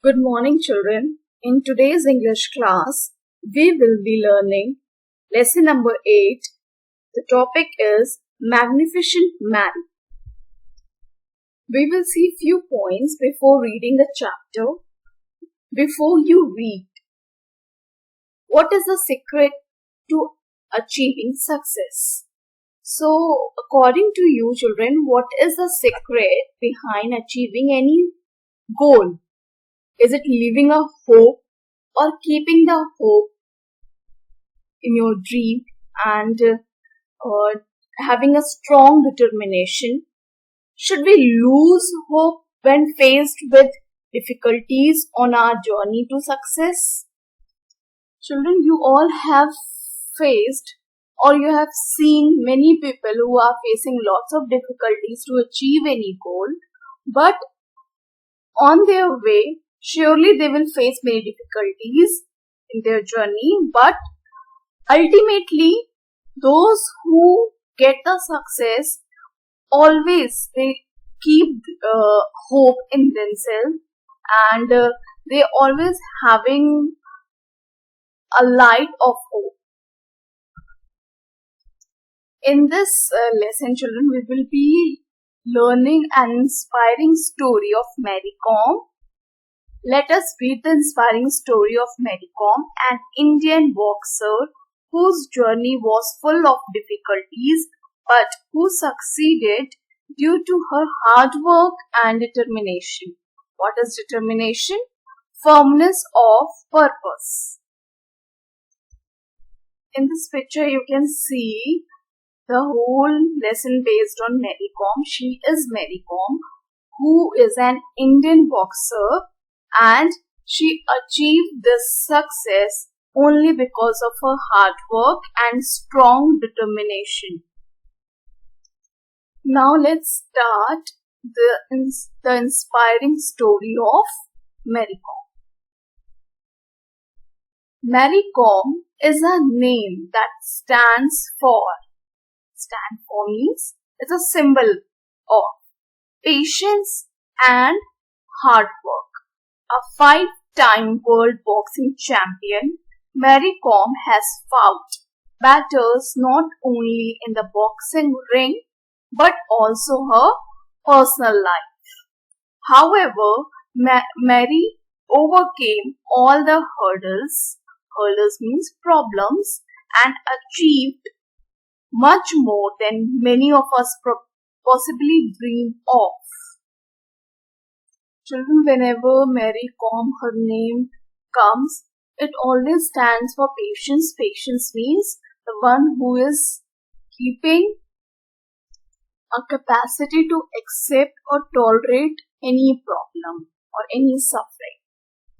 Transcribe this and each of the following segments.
Good morning, children. In today's English class, we will be learning lesson number 8. The topic is Magnificent Mary. We will see few points before reading the chapter. Before you read, what is the secret to achieving success? So, according to you, children, what is the secret behind achieving any goal? Is it living a hope or keeping the hope in your dream and having a strong determination? Should we lose hope when faced with difficulties on our journey to success? Children, you all have faced or you have seen many people who are facing lots of difficulties to achieve any goal, but on their way, surely they will face many difficulties in their journey, but ultimately those who get the success always they keep hope in themselves and they always having a light of hope. In this lesson, children, we will be learning an inspiring story of Mary Kom. Let us read the inspiring story of Mary Kom, an Indian boxer whose journey was full of difficulties but who succeeded due to her hard work and determination. What is determination? Firmness of purpose. In this picture, you can see the whole lesson based on Mary Kom. She is Mary Kom, who is an Indian boxer, and she achieved this success only because of her hard work and strong determination. Now let's start the inspiring story of Mary Kom. Mary Kom is a name that stands for means it's a symbol of patience and hard work. A 5-time world boxing champion, Mary Kom has fought battles not only in the boxing ring but also her personal life. However, Mary overcame all the hurdles means problems, and achieved much more than many of us possibly dream of. Children, whenever Mary Kom, her name comes, it always stands for patience. Patience means the one who is keeping a capacity to accept or tolerate any problem or any suffering.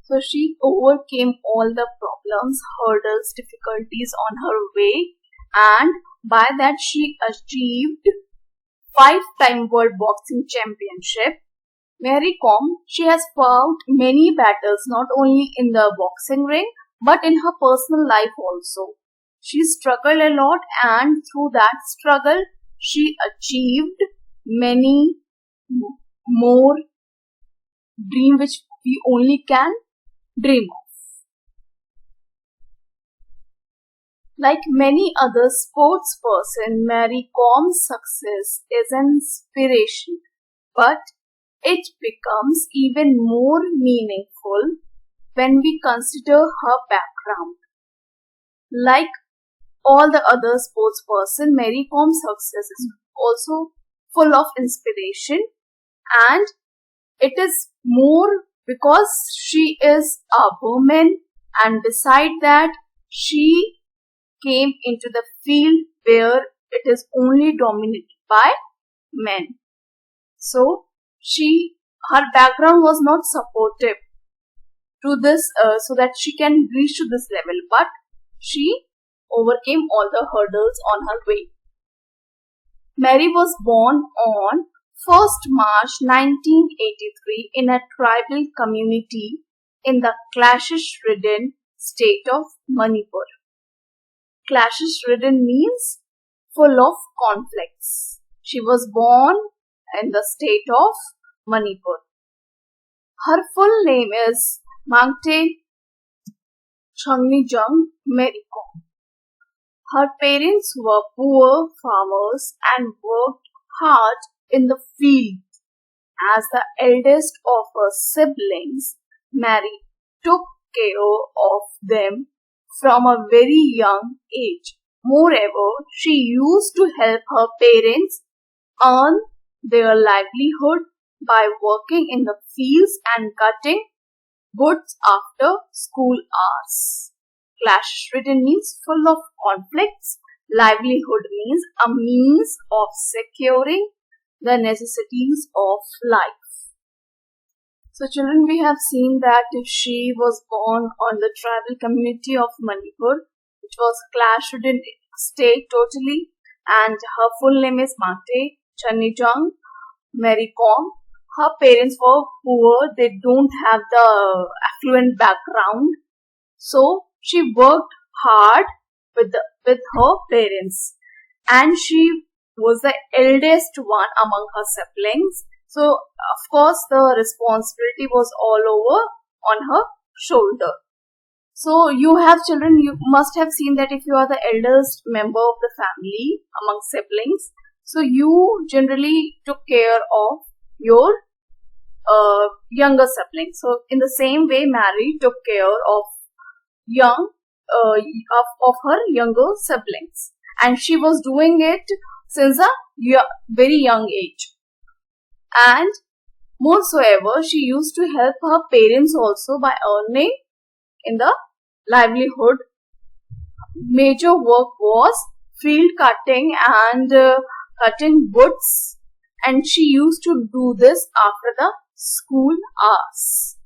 So she overcame all the problems, hurdles, difficulties on her way, and by that she achieved 5-time world boxing championship. Mary Kom, she has fought many battles not only in the boxing ring but in her personal life also. She struggled a lot, and through that struggle she achieved many more dreams which we only can dream of. Like many other sports person, Mary Kom's success is an inspiration, but it becomes even more meaningful when we consider her background. Like all the other sports person, Mary Kom's success is also full of inspiration, and it is more because she is a woman, and beside that she came into the field where it is only dominated by men. So her background was not supportive to this so that she can reach to this level, but she overcame all the hurdles on her way. Mary was born on 1st March 1983 in a tribal community in the clashes-ridden state of Manipur. Clashes-ridden means full of conflicts. She was born in the state of Manipur. Her full name is Mangte Changnijang Meriko. Her parents were poor farmers and worked hard in the field. As the eldest of her siblings, Mary took care of them from a very young age. Moreover, she used to help her parents earn their livelihood by working in the fields and cutting goods after school hours. Clash-ridden means full of conflicts. Livelihood means a means of securing the necessities of life. So children, we have seen that she was born on the tribal community of Manipur, which was clash-ridden state totally, and her full name is Mangte Chanijang Merikong. Her parents were poor, they don't have the affluent background, so she worked hard with her parents, and she was the eldest one among her siblings. So, of course, the responsibility was all over on her shoulder. So, you have children, you must have seen that if you are the eldest member of the family among siblings, so you generally took care of your younger siblings. So, in the same way, Mary took care of of her younger siblings, and she was doing it since a very young age. And moreover, she used to help her parents also by earning in the livelihood. Major work was field cutting and cutting woods, and she used to do this after the school hours.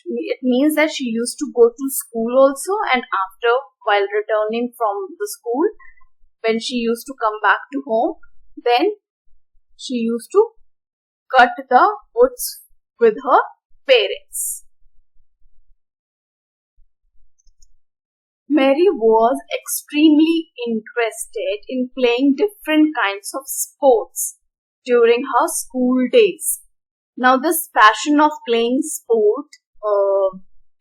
It means that she used to go to school also, and after, while returning from the school, when she used to come back to home, then she used to cut the woods with her parents. Mary was extremely interested in playing different kinds of sports during her school days. Now, this passion of playing sport,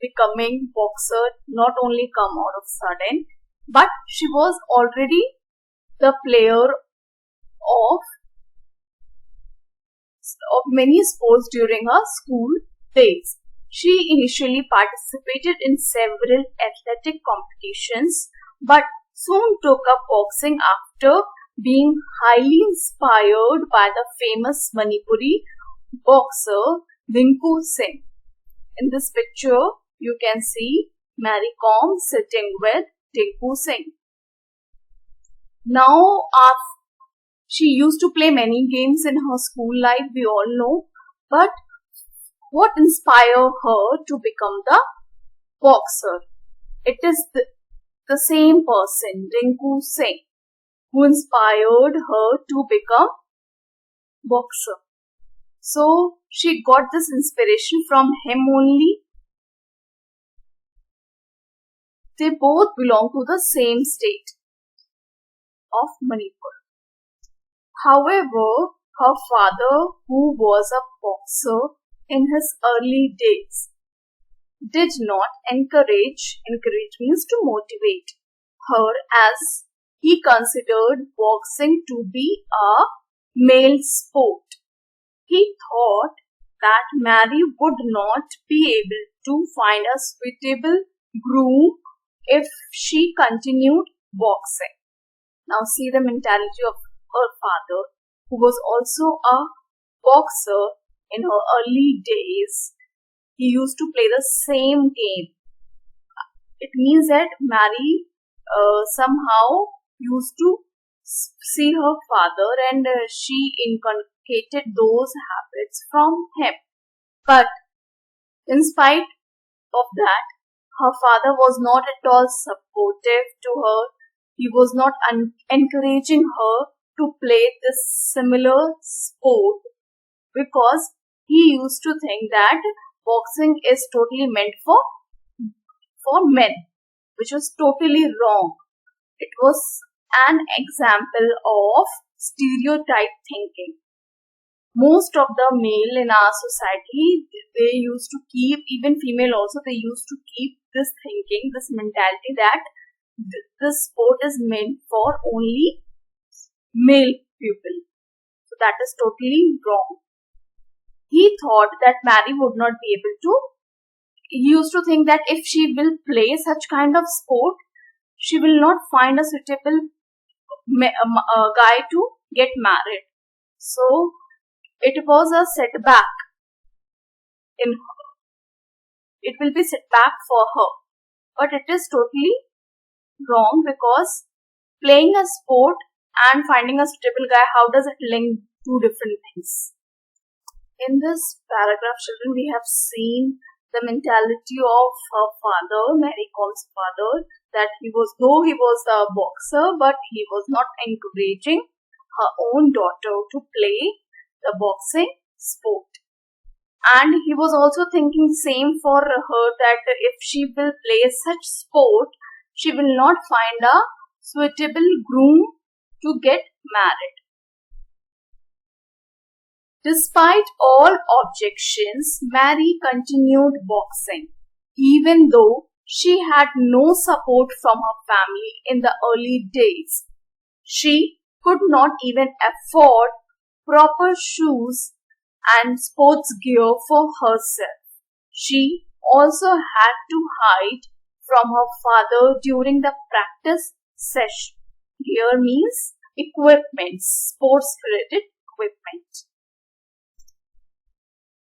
becoming boxer, not only come out of sudden, but she was already the player of many sports during her school days. She initially participated in several athletic competitions, but soon took up boxing after being highly inspired by the famous Manipuri boxer Dinku Singh. In this picture, you can see Mary Kom sitting with Dinku Singh. Now, she used to play many games in her school life, we all know, but what inspired her to become the boxer? It is the same person, Dinku Singh, who inspired her to become boxer. So, she got this inspiration from him only. They both belong to the same state of Manipur. However, her father, who was a boxer in his early days, did not encourage means to motivate her, as he considered boxing to be a male sport. He thought that Mary would not be able to find a suitable groom if she continued boxing. Now see the mentality of her father, who was also a boxer in her early days. He used to play the same game. It means that Mary somehow used to see her father, and she inculcated those habits from him. But in spite of that, her father was not at all supportive to her. He was not encouraging her to play this similar sport, because he used to think that boxing is totally meant for men, which was totally wrong. It was an example of stereotype thinking. most of the male in our society, they used to keep, even female also, they used to keep this thinking, this mentality that this sport is meant for only male people. So that is totally wrong. He thought that Mary would not be able to. He used to think that if she will play such kind of sport, she will not find a suitable guy to get married. So it was a setback in her. It will be setback for her. But it is totally wrong, because playing a sport and finding a suitable guy, how does it link two different things? In this paragraph, children, we have seen the mentality of her father, Mary Com's father, that though he was a boxer, but he was not encouraging her own daughter to play the boxing sport. And he was also thinking same for her, that if she will play such sport, she will not find a suitable groom to get married. Despite all objections, Mary continued boxing, even though she had no support from her family in the early days. She could not even afford proper shoes and sports gear for herself. She also had to hide from her father during the practice session. Gear means equipment, sports related equipment.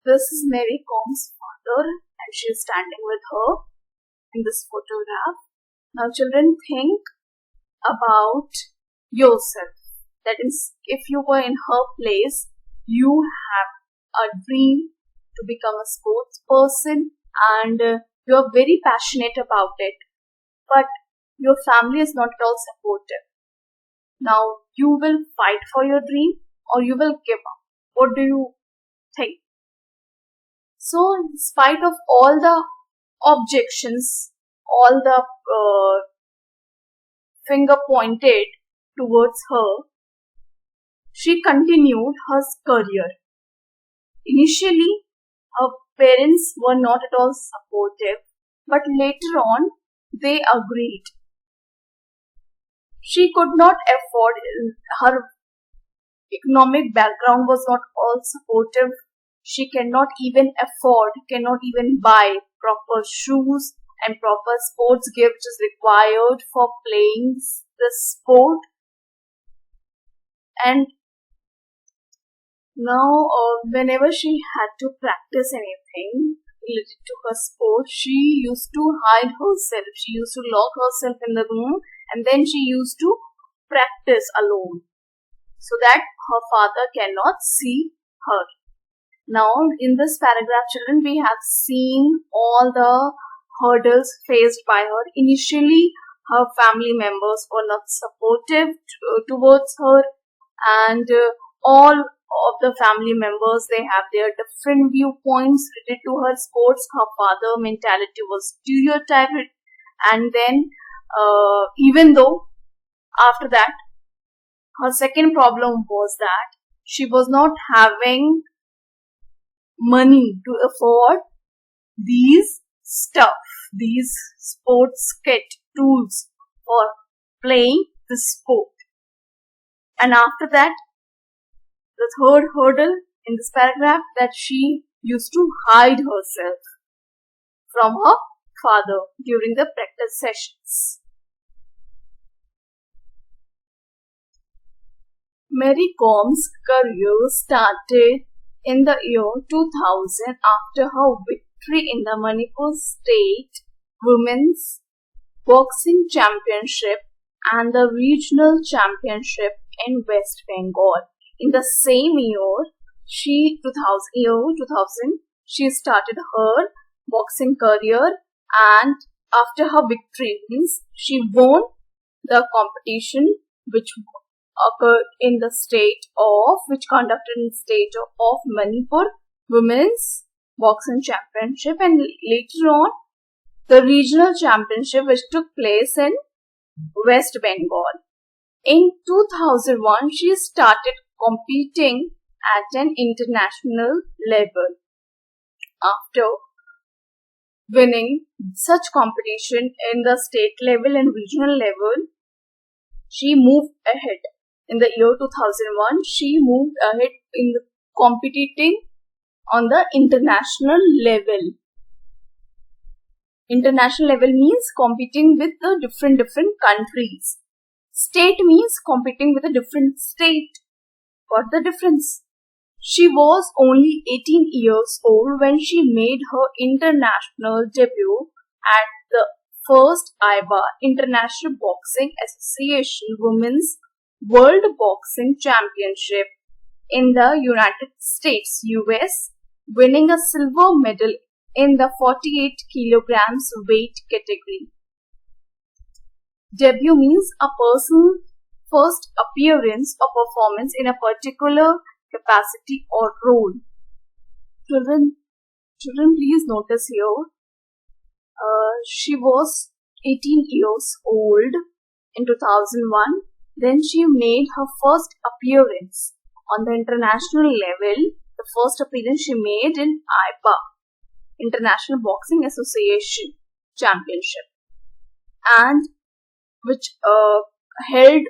This is Mary Com's father, and she is standing with her in this photograph. Now children, think about yourself. That is, if you were in her place, you have a dream to become a sports person, and you are very passionate about it, but your family is not at all supportive. Now you will fight for your dream, or you will give up. What do you think? So in spite of all the objections, all the finger pointed towards her, she continued her career. Initially, her parents were not at all supportive, but later on, they agreed. She could not afford, her economic background was not all supportive. She cannot even afford, cannot even buy proper shoes and proper sports gear which is required for playing the sport. And now, whenever she had to practice anything related to her sport, she used to hide herself. She used to lock herself in the room, and then she used to practice alone, so that her father cannot see her. Now, in this paragraph, children, we have seen all the hurdles faced by her. Initially, her family members were not supportive towards her, and all of the family members, they have their different viewpoints related to her sports. Her father mentality was stereotyped, and then even though after that, her second problem was that she was not having money to afford these sports kit tools for playing the sport. And after that, the third hurdle in this paragraph, that she used to hide herself from her father during the practice sessions. Mary Com's career started in the year 2000 after her victory in the Manipur State Women's Boxing Championship and the Regional Championship in West Bengal. In the same year, 2000, she started her boxing career, and after her victory, she won the competition which occurred in the conducted in the state of Manipur Women's Boxing Championship, and later on the regional championship which took place in West Bengal. In 2001, she started competing at an international level. After winning such competition in the state level and regional level, she moved ahead. In the year 2001, she moved ahead in competing on the international level. International level means competing with the different countries. State means competing with a different state. What the difference? She was only 18 years old when she made her international debut at the first IBA International Boxing Association Women's World Boxing Championship in the United States, US, winning a silver medal in the 48 kilograms weight category. Debut means a person's first appearance or performance in a particular capacity or role. Children, please notice here. She was 18 years old in 2001. Then she made her first appearance on the international level. The first appearance she made in IBA, International Boxing Association Championship, and which held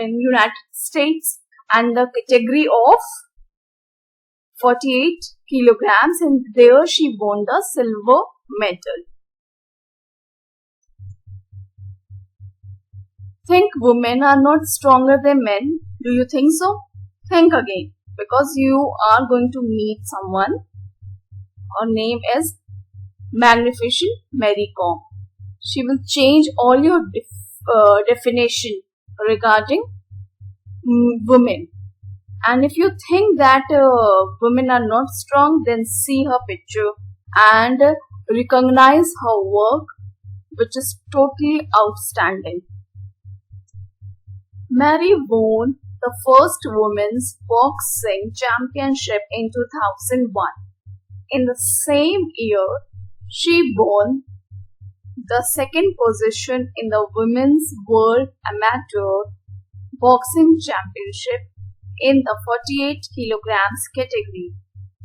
in United States, and the category of 48 kilograms, and there she won the silver medal. Think women are not stronger than men? Do you think so? Think again, because you are going to meet someone. Her name is Magnificent Mary Kom. She will change all your definition regarding women. And if you think that women are not strong, then see her picture and recognize her work, which is totally outstanding. Mary won the first women's boxing championship in 2001. In the same year, she won the second position in the Women's World Amateur Boxing Championship in the 48 kilograms category.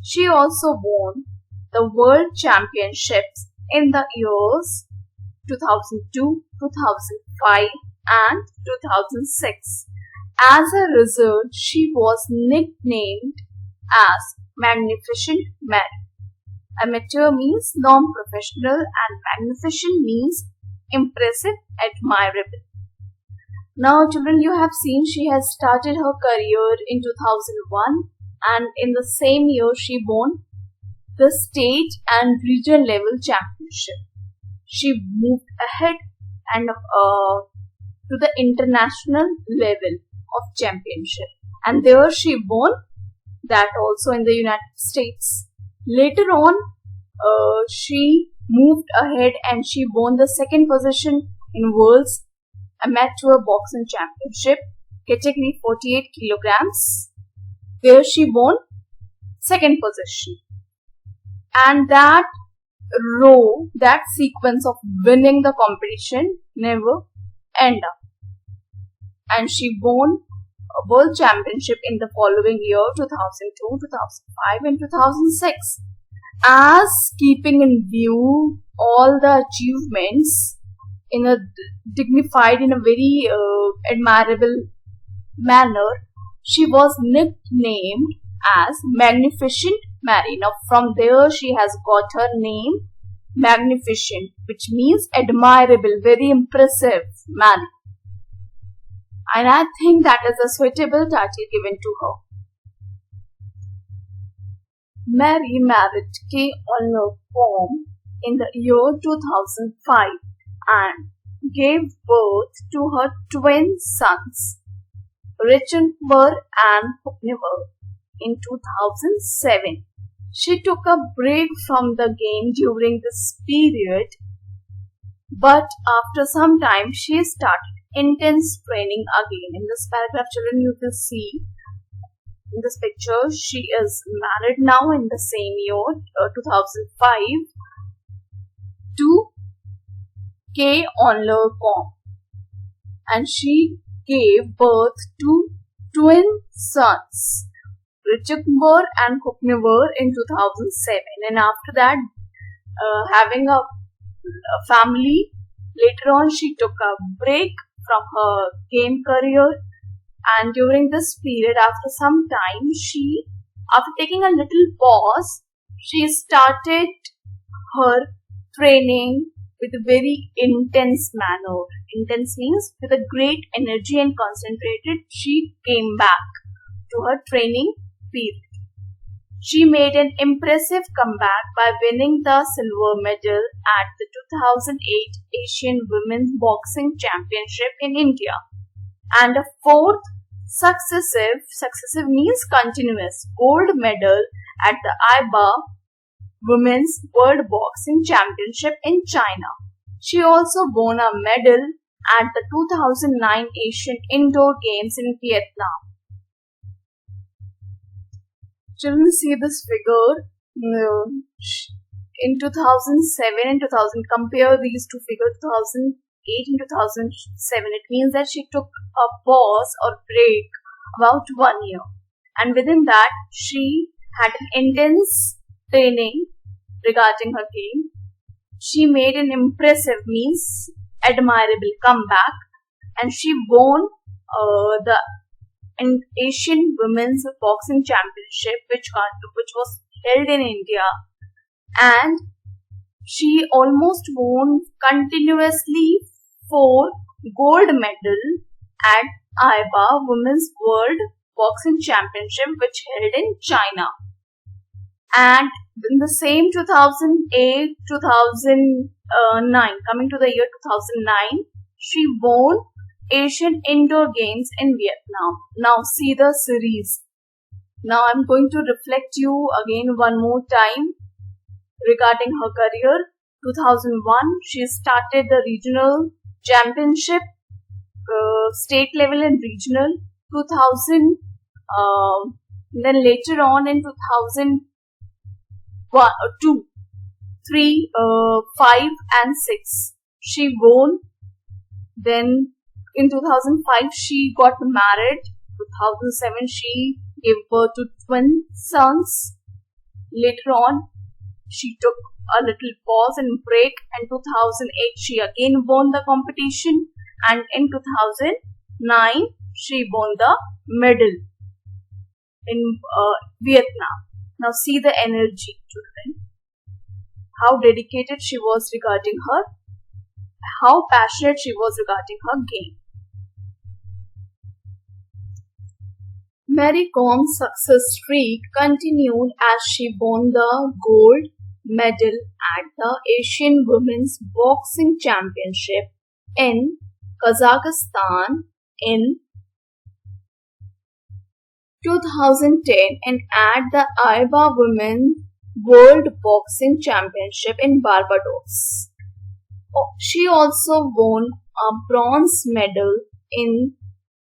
She also won the World Championships in the years 2002, 2005 and 2006. As a result, she was nicknamed as Magnificent Mary. Amateur means non-professional and magnificent means impressive, admirable. Now children, you have seen she has started her career in 2001, and in the same year she won the state and regional level championship. She moved ahead and to the international level of championship, and there she won that also in the United States. Later on, she moved ahead and she won the second position in World's Amateur Boxing Championship, category 48 kilograms, where she won second position. And that sequence of winning the competition never ended up. And she won a world championship in the following year, 2002, 2005 and 2006. As keeping in view all the achievements in a dignified, in a very admirable manner, she was nicknamed as Magnificent Mary. Now from there she has got her name Magnificent, which means admirable, very impressive Mary. And I think that is a suitable title given to her. Mary married K. Kom in the year 2005 and gave birth to her twin sons, Richenber and Hupniver, in 2007. She took a break from the game during this period, but after some time she started intense training again. In this paragraph, children, you will see in this picture she is married now in the same year, 2005, to K. Kom, and she gave birth to twin sons, Richember and Cooknever in 2007, and after that, having a family, later on she took a break from her game career, and during this period, after some time, after taking a little pause, she started her training with a very intense manner. Intense means with a great energy and concentrated, she came back to her training period. She made an impressive comeback by winning the silver medal at the 2008 Asian Women's Boxing Championship in India, and a fourth successive means continuous, gold medal at the IBA Women's World Boxing Championship in China. She also won a medal at the 2009 Asian Indoor Games in Vietnam. Children, see this figure. In 2007 and 2000, compare these two figures, 2008 and 2007. It means that she took a pause or break about 1 year, and within that she had an intense training regarding her game. She made an impressive, means admirable comeback, and she won the Asian Women's Boxing Championship, which was held in India, and she almost won continuously 4 gold medals at IBA Women's World Boxing Championship, which held in China. And in the same 2008-2009, coming to the year 2009, she won Asian Indoor Games in Vietnam. Now see the series. Now I'm going to reflect you again one more time regarding her career. 2001, she started the regional championship, state level and regional. 2000, then later on in 2002, 3, 5 and 6, she won. Then in 2005, she got married. 2007, she gave birth to twin sons. Later on, she took a little pause and break, and 2008, she again won the competition, and in 2009, she won the medal in Vietnam. Now see the energy, children. How dedicated she was regarding her, how passionate she was regarding her game. Mary Com's success streak continued as she won the gold medal at the Asian Women's Boxing Championship in Kazakhstan in 2010 and at the IBA Women's World Boxing Championship in Barbados. She also won a bronze medal in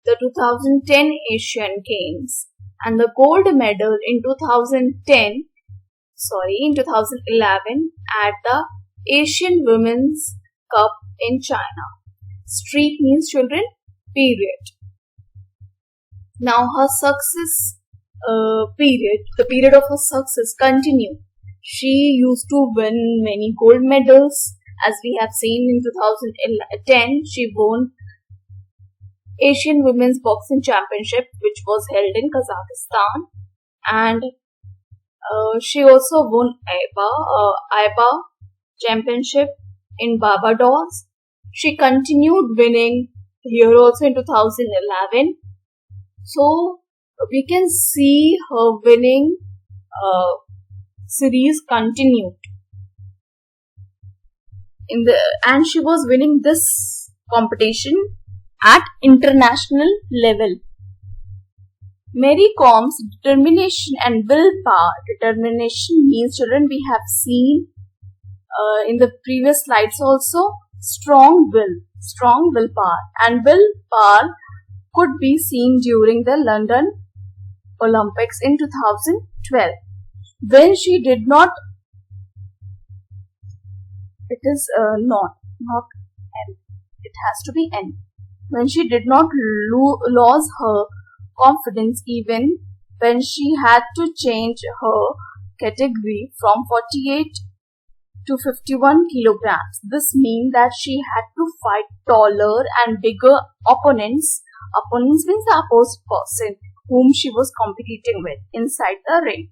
the 2010 Asian Games and the gold medal in 2011 at the Asian Women's Cup in China. Streak means, children, period. Now her success period, the period of her success continued. She used to win many gold medals. As we have seen in 2010, she won Asian Women's Boxing Championship, which was held in Kazakhstan, and she also won IBA Championship in Barbados. She continued winning here also in 2011. So we can see her winning series continued and she was winning this competition at international level. Mary Com's determination and willpower. Determination means, children, we have seen in the previous slides also, strong willpower, and willpower could be seen during the London Olympics in 2012 when she did not, it is not N, it has to be N, when she did not lose her confidence even when she had to change her category from 48 to 51 kilograms. This means that she had to fight taller and bigger opponents. Opponents means the opposed person whom she was competing with inside the ring.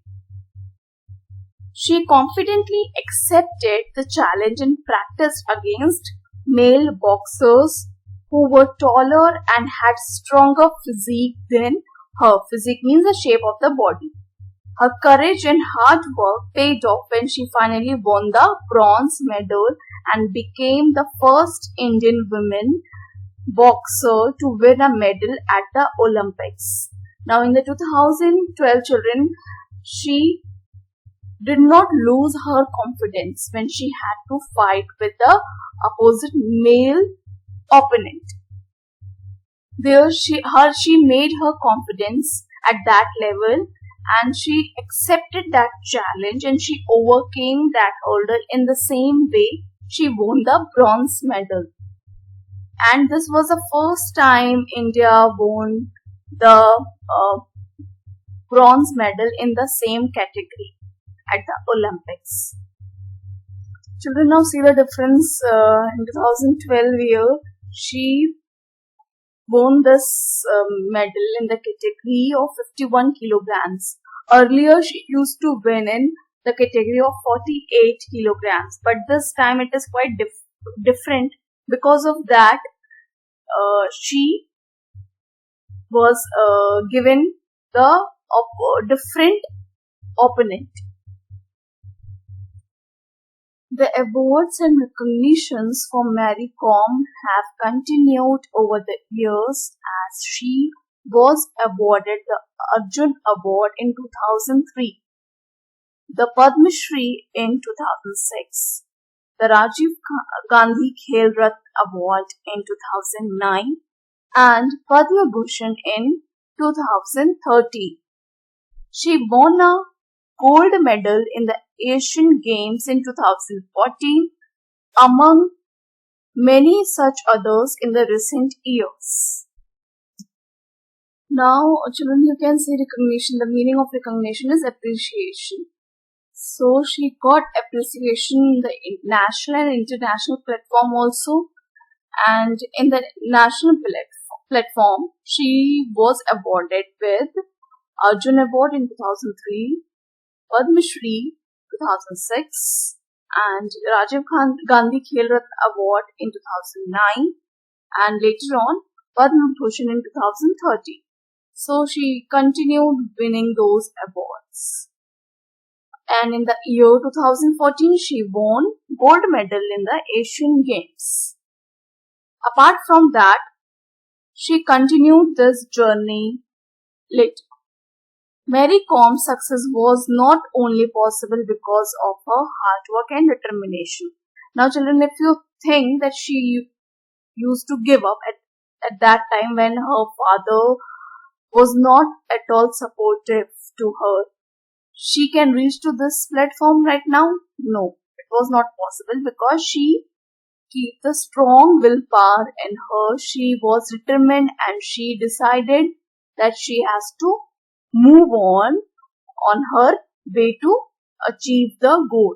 She confidently accepted the challenge and practiced against male boxers who were taller and had stronger physique than her. Physique means the shape of the body. Her courage and hard work paid off when she finally won the bronze medal and became the first Indian woman boxer to win a medal at the Olympics. Now in the 2012 children, she did not lose her confidence when she had to fight with the opposite male opponent. There she made her confidence at that level and she accepted that challenge and she overcame that hurdle. In the same way, she won the bronze medal. And this was the first time India won the bronze medal in the same category at the Olympics. Children, now see the difference. In 2012 year, she won this medal in the category of 51 kilograms. Earlier, she used to win in the category of 48 kilograms, but this time it is quite different. Because of that, she was given the different opponent. The awards and recognitions for Mary Kom have continued over the years as she was awarded the Arjun Award in 2003, the Padma Shri in 2006, the Rajiv Gandhi Khel Ratna Award in 2009 and Padma Bhushan in 2013. She won a gold medal in the Asian Games in 2014, among many such others in the recent years. Now, children, you can see recognition. The meaning of recognition is appreciation. So, she got appreciation in the national and international platform also. And in the national platform, she was awarded with Arjun Award in 2003, Padma Shri 2006 and Rajiv Gandhi Khel Ratna Award in 2009 and later on Padma Bhushan in 2013. So she continued winning those awards. And in the year 2014 she won gold medal in the Asian Games. Apart from that, she continued this journey later. Mary Kom's success was not only possible because of her hard work and determination. Now children, if you think that she used to give up at that time when her father was not at all supportive to her, she can reach to this platform right now? No, it was not possible because she kept the strong willpower in her. She was determined and she decided that she has to move on her way to achieve the goal.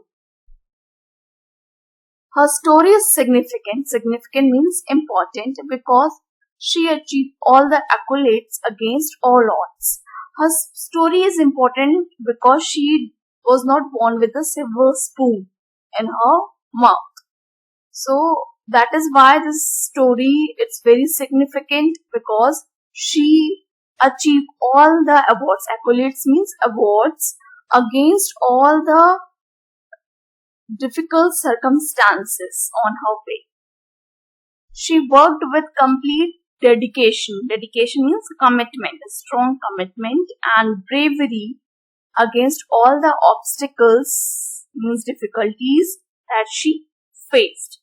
Her story is significant. Significant means important because she achieved all the accolades against all odds. Her story is important because she was not born with a silver spoon in her mouth. So that is why this story is very significant because she achieved all the awards. Accolades means awards against all the difficult circumstances on her way. She worked with complete dedication. Dedication means commitment, a strong commitment and bravery against all the obstacles, means difficulties that she faced.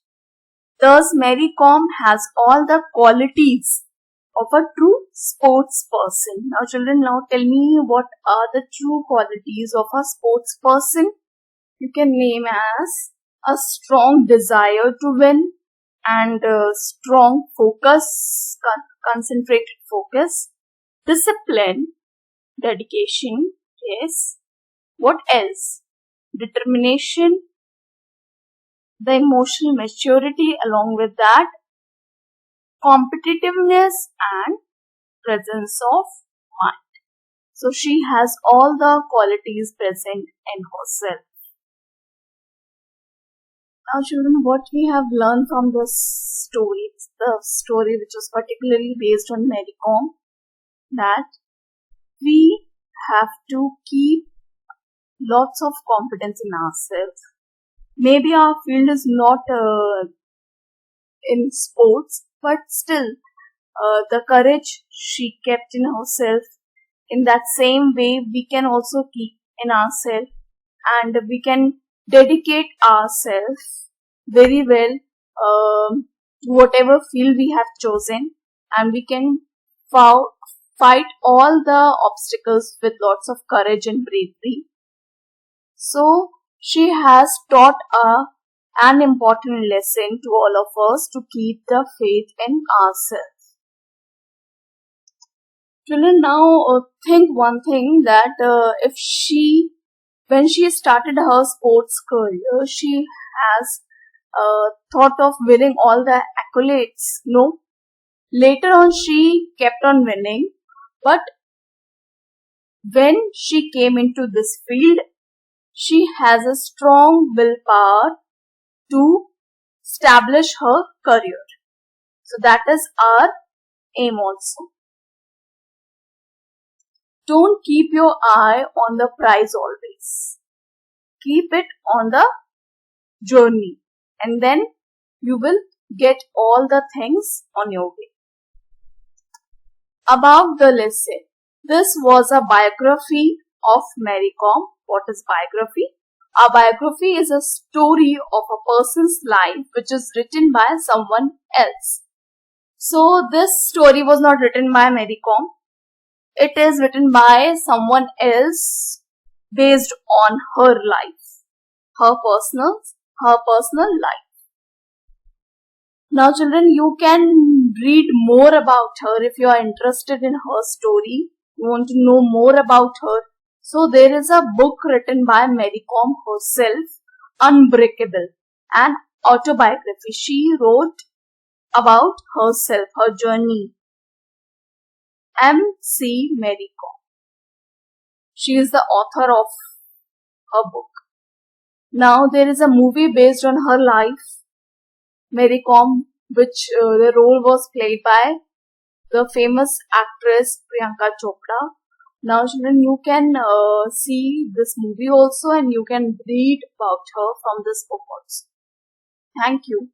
Thus, Mary Kom has all the qualities of a true sports person. Now children, now tell me what are the true qualities of a sports person. You can name as a strong desire to win and strong focus, concentrated focus, discipline, dedication, yes. What else? Determination, the emotional maturity along with that, competitiveness and presence of mind. So she has all the qualities present in herself. Now children, what we have learned from this story, the story which was particularly based on Mary Kom, that we have to keep lots of confidence in ourselves. Maybe our field is not in sports, but still the courage she kept in herself, in that same way we can also keep in ourselves, and we can dedicate ourselves very well to whatever field we have chosen, and we can fight all the obstacles with lots of courage and bravery. So she has taught an important lesson to all of us to keep the faith in ourselves. Children, now think one thing, that when she started her sports career, she has thought of winning all the accolades. No, later on she kept on winning, but when she came into this field, she has a strong willpower to establish her career. So that is our aim also. Don't keep your eye on the prize always. Keep it on the journey, and then you will get all the things on your way. About the lesson. This was a biography of Mary Kom. What is biography? A biography is a story of a person's life which is written by someone else. So this story was not written by Mary Kom. It is written by someone else based on her life, her personal life. Now children, you can read more about her if you are interested in her story. You want to know more about her. So there is a book written by Mary Kom herself, Unbreakable, an autobiography. She wrote about herself, her journey. M.C. Mary Kom. She is the author of her book. Now there is a movie based on her life, Mary Kom, which the role was played by the famous actress Priyanka Chopra. Now children, you can see this movie also, and you can read about her from this book also. Thank you.